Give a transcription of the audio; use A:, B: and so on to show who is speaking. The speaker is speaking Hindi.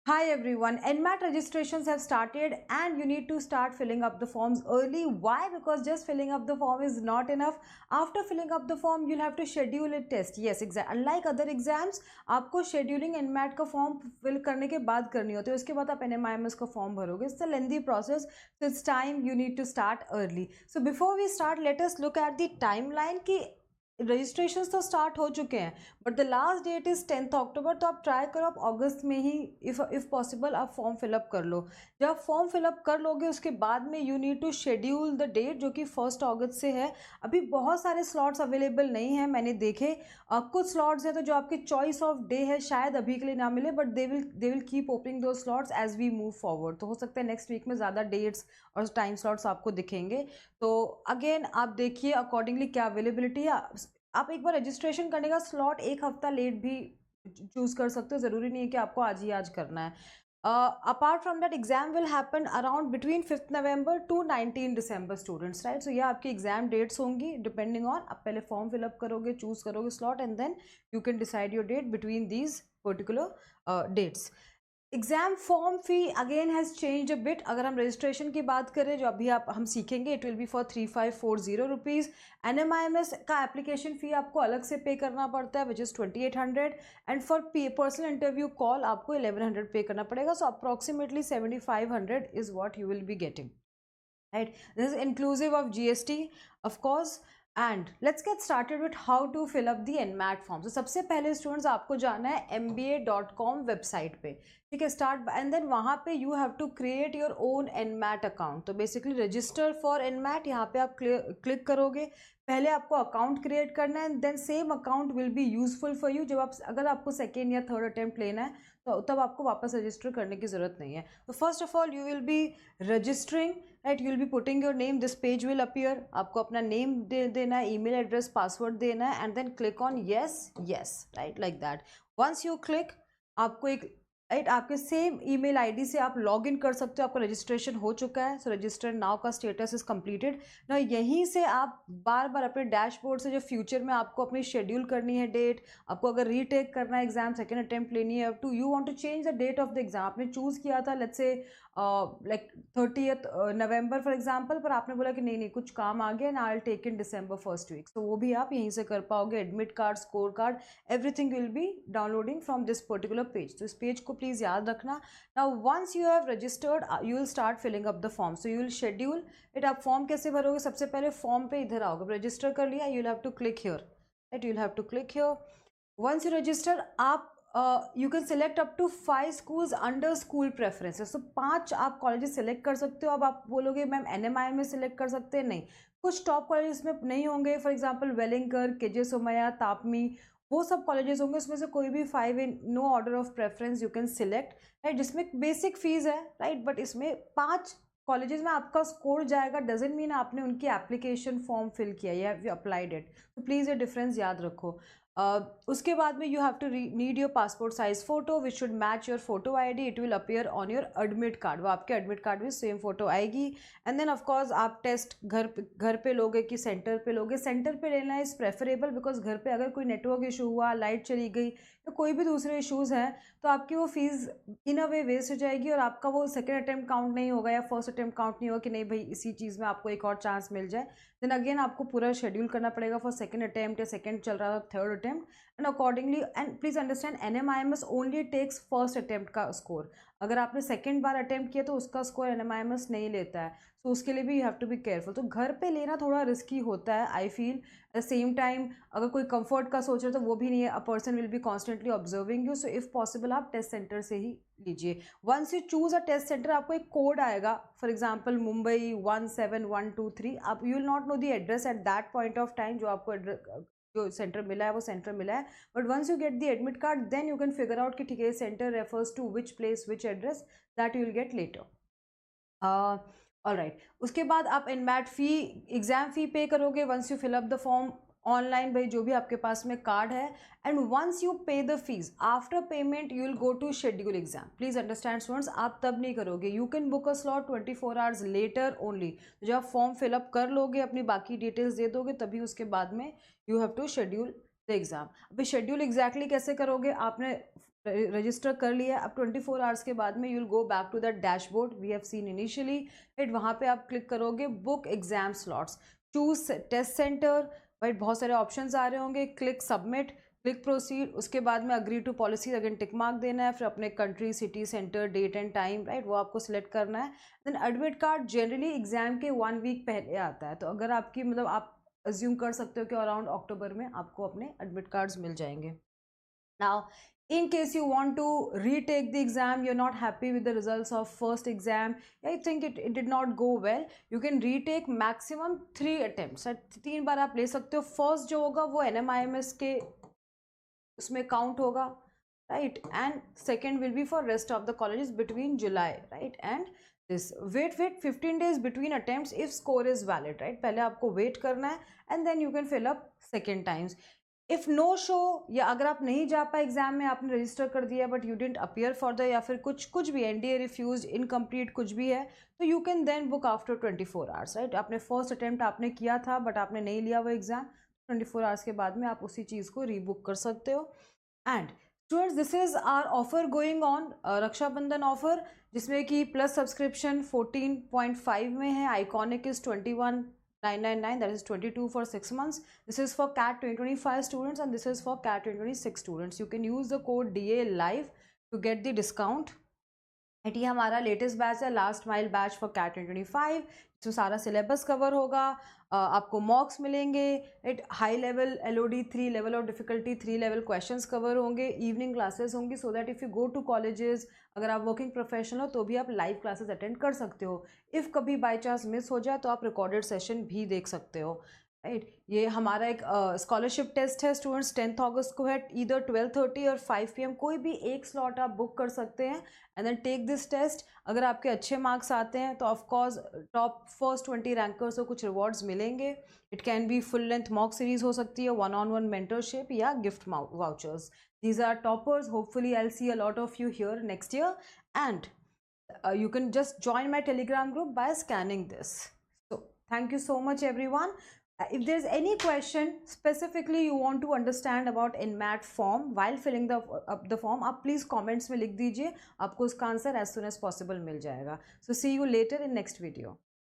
A: Hi everyone, NMAT registrations have started and you need to start filling up the forms early. Why? Because just filling up the form is not enough. After filling up the form, you'll have to schedule a test. Yes, exactly. Unlike other exams, आपको scheduling NMAT का form fill करने के बाद करनी होती है. उसके बाद आप NMIMS का form भरोगे. It's a lengthy process, so it's time you need to start early. So before we start, let us look at the timeline कि रजिस्ट्रेशन तो स्टार्ट हो चुके हैं but the last that is 10 अक्टूबर. तो आप ट्राई करो आप अगस्त में ही इफ़ पॉसिबल आप फॉर्म फिलअप कर लो. जब आप फॉर्म फिलअप कर लोगे उसके बाद में you need to schedule the date जो कि 1 अगस्त से है. अभी बहुत सारे स्लॉट्स अवेलेबल नहीं हैं, मैंने देखे. कुछ स्लॉट्स हैं तो जो आपकी चॉइस ऑफ डे है शायद अभी के लिए ना मिले, but they will keep opening दो slots as we move forward. तो हो सकता है नेक्स्ट वीक में ज़्यादा डेट्स और टाइम स्लॉट्स आपको दिखेंगे. तो अगेन आप देखिए अकॉर्डिंगली क्या अवेलेबिलिटी है. आप एक बार रजिस्ट्रेशन करने का स्लॉट एक हफ्ता लेट भी चूज कर सकते हो, ज़रूरी नहीं है कि आपको आज ही आज करना है. Apart from that exam will happen around between 5 November to 19 December students, right. So ये आपकी एग्जाम डेट्स होंगी डिपेंडिंग ऑन आप पहले फॉर्म फिलअप करोगे, चूज करोगे slot and then you can decide your date between these particular dates. Exam form fee again has change a bit. अगर हम रजिस्ट्रेशन की बात करें जो अभी हम सीखेंगे, it will be for 3540 rupees. NMIMS का एप्लीकेशन फ़ी आपको अलग से पे करना पड़ता है which is 2800. And for personal interview call आपको 1100 पे करना पड़ेगा. So approximately 7500 is what you will be getting, right. This is inclusive of GST of course. And let's get started with how to fill up the NMAT form. So सबसे पहले स्टूडेंट्स आपको जाना है mba.com वेबसाइट पे, ठीक है. स्टार्ट एंड देन वहाँ पे you have to create your own NMAT account. तो बेसिकली रजिस्टर फॉर NMAT यहाँ पे आप क्लिक करोगे. पहले आपको अकाउंट क्रिएट करना है, then same account will be useful for you. जब आप अगर आपको सेकेंड या थर्ड अटेम्प्ट लेना है तो तब आपको वापस रजिस्टर करने की ज़रूरत नहीं है. तो first of all you will B registering, right. You will be putting your name, this page will appear. आपको अपना नेम देना है, ईमेल एड्रेस, पासवर्ड देना है and then click on yes yes, right, like that. Once you click आपको एक राइट आपके सेम ईमेल आईडी से आप लॉग इन कर सकते हो. आपका रजिस्ट्रेशन हो चुका है. सो रजिस्टर नाउ का स्टेटस इज कंप्लीटेड ना. यहीं से आप बार बार अपने डैशबोर्ड से जो फ्यूचर में आपको अपनी शेड्यूल करनी है डेट, आपको अगर रीटेक करना है एग्जाम, सेकेंड अटेम्प्ट लेनी है, do you want to change the date of the exam. आपने चूज़ किया था let's say like 30th November for example, पर आपने बोला कि नहीं नहीं कुछ काम आ गया and I will take in December first week. तो वो भी आप यहीं से कर पाओगे. Admit card, score card, everything will be downloading from this particular page. तो इस पेज को प्लीज़ याद रखना. Now once you have registered you will start filling up the form. So you will schedule it. आप फॉर्म कैसे भरोगे? सबसे पहले फॉर्म पे इधर आओगे, रजिस्टर कर लिया, you will have to click here, right. You will have to click here. Once you register आप you can select up to 5 schools under school preferences. तो 5 आप कॉलेजेस सिलेक्ट कर सकते हो. अब आप बोलोगे मैम NMI में सिलेक्ट कर सकते हैं, नहीं. कुछ टॉप कॉलेजेस में नहीं होंगे, for example Welingkar, KJ Somaiya, TAPMI, वो सब कॉलेजेस होंगे. उसमें से कोई भी 5 in no order of preference you can select, right. जिसमें बेसिक फीस है, राइट. बट इसमें 5 कॉलेजेस में आपका स्कोर जाएगा डजेंट मीन आपने उनकी एप्लीकेशन फॉर्म फिल किया या यू अप्लाइड इट. तो प्लीज़ ये डिफरेंस याद रखो. उसके बाद में you have to need your passport size photo which should match your photo ID. It will appear on your admit card. वो आपके एडमिट कार्ड में सेम फोटो आएगी. एंड देन ऑफकोर्स आप टेस्ट घर पे लोगे कि सेंटर पे लोगे. सेंटर पे लेना इज़ प्रेफरेबल बिकॉज घर पे अगर कोई नेटवर्क इशू हुआ, लाइट चली गई या कोई भी दूसरे इशूज़ हैं तो आपकी वो fees in a way waste हो जाएगी और आपका वो सेकेंड अटैम्प्ट काउंट नहीं होगा या फर्स्ट अटैम्प्ट काउंट नहीं होगा कि नहीं भाई इसी चीज़ में आपको एक और चांस मिल जाए. देन अगेन आपको पूरा शेड्यूल करना पड़ेगा फॉर सेकेंड अटैम्प्ट या सेकेंड चल रहा था third attempt. And accordingly and please understand NMIMS only takes first attempt का स्कोर. अगर आपने सेकेंड बार अटैम्प्ट किया तो उसका स्कोर NMIMS नहीं लेता है. सो उसके लिए भी you have to be careful. तो घर पे लेना थोड़ा रिस्की होता है I feel. At the same time अगर कोई कंफर्ट का सोच रहे तो वो भी नहीं है. A person will be constantly observing you. So if possible आप टेस्ट सेंटर से ही लीजिए. Once you choose a test centre आपको एक कोड आएगा, फॉर एग्जाम्पल मुंबई 17123. आप you will not know the address at that point of time. जो आपको जो सेंटर मिला है वो सेंटर मिला है. But once you get the admit card then you can figure out कि ठीक है centre refers to which place which address, that you will get letter. Alright. उसके बाद आप NMAT fee exam fee pay करोगे once you fill up the form online, भाई जो भी आपके पास में कार्ड है. And once you pay the fees after payment you will go to schedule exam. Please understand students, आप तब नहीं करोगे. You can book a slot 24 hours later only. जब आप फॉर्म फिलअप कर लोगे, अपनी बाकी डिटेल्स दे दोगे, तभी उसके बाद में you have to schedule the exam. अभी शेड्यूल एग्जैक्टली कैसे करोगे? आपने रजिस्टर कर लिया, अब 24 आवर्स के बाद में you will go back to the dashboard we have seen initially, right. वहाँ पे आप क्लिक करोगे book exam slots, choose test centre, right. बहुत सारे ऑप्शंस आ रहे होंगे, क्लिक सबमिट, क्लिक प्रोसीड, उसके बाद में agree to policy again tick mark देना है, फिर अपने country, city, centre, date and time, right, वो आपको सिलेक्ट करना है। Then admit card generally exam के 1 वीक पहले आता है, तो अगर आपकी मतलब आप अज्यूम कर सकते हो कि अराउंड अक्टूबर में आपको अपने एडमिट कार्ड्स मिल जाएंगे। Now in case you want to retake the exam, you're not happy with the results of first exam, I think it did not go well, you can retake maximum 3 attempts, 3 बार आप ले सकते हो। फर्स्ट जो होगा वो NMIMS के उसमें काउंट होगा, right, and second will be for rest of the colleges between July, right, and this wait 15 days between attempts if score is valid, right। पहले आपको वेट करना है and then you can fill up second times. If no show, या अगर आप नहीं जा पाए एग्जाम में, आपने रजिस्टर कर दिया but you didn't appear for the, या फिर कुछ भी NDA रिफ्यूज, इनकम्प्लीट कुछ भी है, तो you can then book after 24 hours, right. आपने फर्स्ट अटेम्प्ट आपने किया था बट आपने नहीं लिया वो एग्जाम, 24 आवर्स के बाद में आप उसी चीज़ को रीबुक कर सकते हो। And students, this is our offer going on, Rakshabandhan offer, जिसमें कि प्लस सब्सक्रिप्शन 14.5 में है, iconic is 21,999, that is 22 for 6 months. This is for CAT 2025 students and this is for CAT 2026 students. You can use the code DA live to get the discount. ये हमारा लेटेस्ट बैच है, last mile batch for CAT 2025, इसमें सारा सिलेबस कवर होगा, आपको मॉक्स मिलेंगे, it high level LOD 3 level of difficulty 3 level questions cover होंगे, इवनिंग क्लासेस होंगी, so that if you go to colleges, अगर आप वर्किंग प्रोफेशनल हो तो भी आप लाइव क्लासेस अटेंड कर सकते हो। इफ़ कभी बाई चांस मिस हो जाए तो आप रिकॉर्डेड सेशन भी देख सकते हो, राइट। ये हमारा एक स्कॉलरशिप टेस्ट है स्टूडेंट्स, 10 अगस्त को है, इधर 12:30 और 5 PM कोई भी एक स्लॉट आप बुक कर सकते हैं and then take this test. अगर आपके अच्छे मार्क्स आते हैं तो ऑफकोर्स टॉप फर्स्ट 20 रैंकर्स को कुछ रिवॉर्ड्स मिलेंगे। It can be full length mock series हो सकती है, 1-on-1 मेंटरशिप या gift vouchers. These are toppers, hopefully I will see a lot of you here next year and you can just join my telegram group by scanning this. So thank you so much everyone. If there's any question specifically you want to understand about NMAT form while filling the form, आप please comments में लिख दीजिए, आपको उसका answer as soon as possible मिल जाएगा। So see you later in next video.